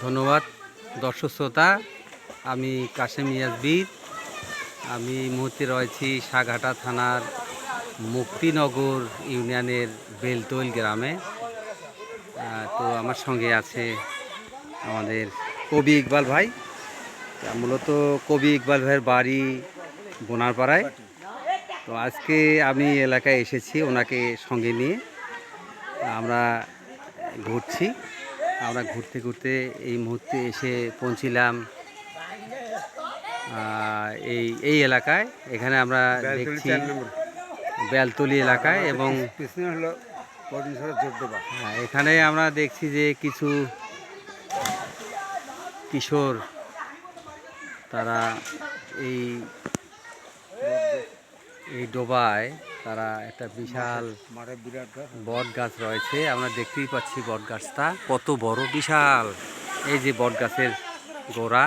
ধন্যবাদ দর্শক শ্রোতা। আমি কাশেম ইয়াজবির। আমি এই মুহূর্তে রয়েছি সাঘাটা থানার মুক্তিনগর ইউনিয়নের বেলতৈল গ্রামে। তো আমার সঙ্গে আছে আমাদের কবি ইকবাল ভাই। মূলত কবি ইকবাল ভাইয়ের বাড়ি বোনারপাড়ায়। তো আজকে আমি এলাকায় এসেছি ওনাকে সঙ্গে নিয়ে। আমরা ঘুরছি। আমরা ঘুরতে ঘুরতে এই মুহূর্তে এসে পৌঁছিলাম এই এলাকায়। এখানে আমরা দেখছি বেলতলি এলাকায় এবং এখানে আমরা দেখছি যে কিছু কিশোর তারা এই ডোবায় তারা একটা বিশাল বট গাছ রয়েছে। আমরা দেখতেই পাচ্ছি বট গাছটা কত বড়, বিশাল। এই যে বট গাছের গোড়া,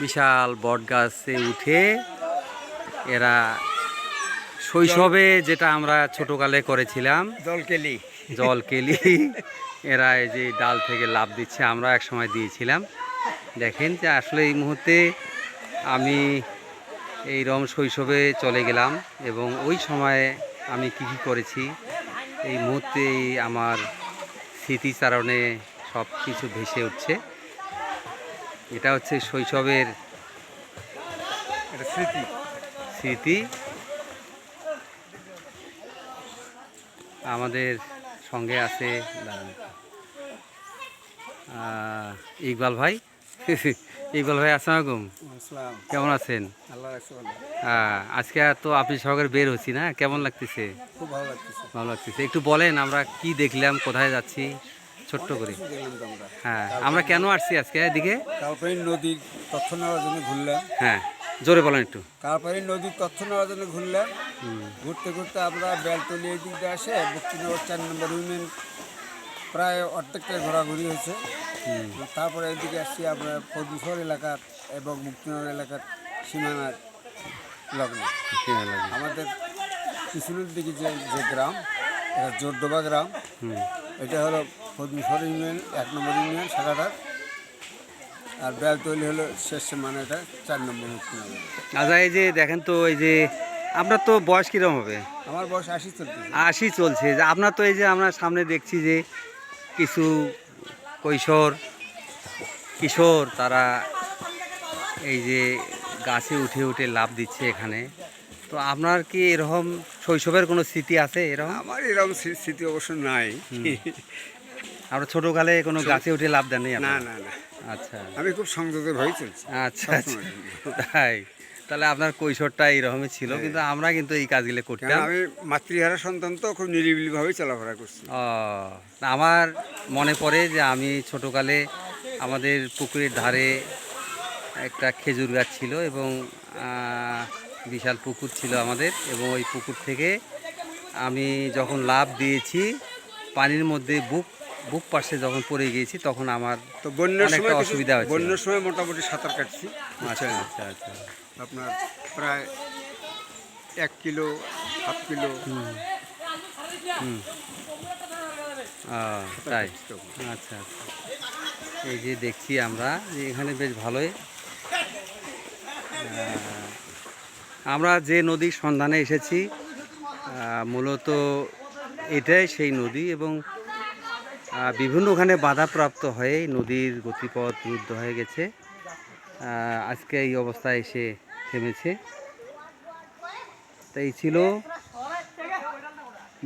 বিশাল বট গাছে উঠে এরা শৈশবে যেটা আমরা ছোটকালে করেছিলাম জলকেলি এরা এই যে ডাল থেকে লাফ দিচ্ছে। আমরা এক সময় দিয়েছিলাম। দেখেন যে আসলে এই মুহূর্তে আমি এই শৈশবে চলে গেলাম এবং ওই সময়ে আমি কী করেছি এই মুহূর্তে আমার স্মৃতিচারণে সব কিছু ভেসে উঠছে। এটা হচ্ছে শৈশবের স্মৃতি। আমাদের সঙ্গে আছে ইকবাল ভাই। ইকবাল ভাই, আসসালামু আলাইকুম। কেমন আছেন? আজকে তো আপনি সহকারে বের হচ্ছি না, কেমন লাগতেছে? খুব ভালো লাগতেছে। একটু বলেন আমরা কি দেখলাম, কোথায় যাচ্ছি ছোট্ট করে। হ্যাঁ, আমরা কেন আসছি আজকে এদিকে? কালপাড়ি নদীর তথ্য নেওয়ার জন্য ঘুরলাম। হ্যাঁ, জোরে বলেন একটু। কালপাড়ি নদীর তথ্য নেওয়ার জন্য ঘুরলাম। ঘুরতে ঘুরতে আমরা বেলতলি এই দিক দিয়ে আসে মুক্তিনগর 4 নম্বর ইউনিয়ন প্রায় অর্ধেকটা ঘোরাঘুরি হয়েছে। তারপরে এদিকে আসছি আমরা পদ্মশহর এলাকার এবং মুক্তিনগর এলাকার সীমানার লগ্নে। আমাদের পিছনের দিকে যে গ্রাম, এটা জোরডোবা গ্রাম। এটা হলো পদ্মশহর ইউনিয়ন 1 নম্বর ইউনিয়ন সাগাটার, আর বেলতলি হলো শেষ মানে এটা 4 নম্বর মুক্তিনগর। আচ্ছা, এই যে দেখেন তো, এই যে আপনার তো বয়স কীরকম হবে? আমার বয়স 80 চলছে। 80 চলছে। যে আপনার তো এই যে আমরা সামনে দেখছি যে কিছু কিশোর তারা এই যে গাছে উঠে উঠে লাফ দিচ্ছে এখানে। তো আপনার কি এরকম শৈশবের কোনো স্মৃতি আছে এরকম? আমার এরকম স্মৃতি অবশ্য নাই। আপনার ছোটোকালে কোনো গাছে উঠে লাফ দেননি? না না না। আচ্ছা, আমি খুব সংযত ভাই চলছি। আচ্ছা আচ্ছা, তাই? তাহলে আপনার কৈশোরটা এইরকমই ছিল। কিন্তু আমরা কিন্তু এই কাজগুলো করতাম। আমি মাতৃহারা সন্তান তো খুব নিরিবিলিভাবেই চলাফেরা করছি। আমার মনে পড়ে যে আমি ছোটোকালে আমাদের পুকুরের ধারে একটা খেজুর গাছ ছিল এবং বিশাল পুকুর ছিল আমাদের, এবং ওই পুকুর থেকে আমি যখন লাফ দিয়েছি পানির মধ্যে বুক পাশে যখন পড়ে গিয়েছি, তখন আমার তো বন্যার সময় অসুবিধা হয়েছে। বন্যার সময় মোটামুটি সাঁতার কাটছি। আচ্ছা আচ্ছা আচ্ছা। আপনার প্রায় 1 কিলো 1/2 কিলো। তাই? আচ্ছা আচ্ছা। এই যে দেখছি আমরা যে এখানে বেশ ভালোই আমরা যে নদীর সন্ধানে এসেছি, মূলত এটাই সেই নদী, এবং বিভিন্ন ওখানে বাধাপ্রাপ্ত হয়ে নদীর গতিপথ রুদ্ধ হয়ে গেছে। আজকে এই অবস্থায় এসে থেমেছে। তাই ছিল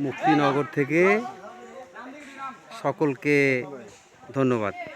মুক্তিনগর থেকে। সকলকে ধন্যবাদ।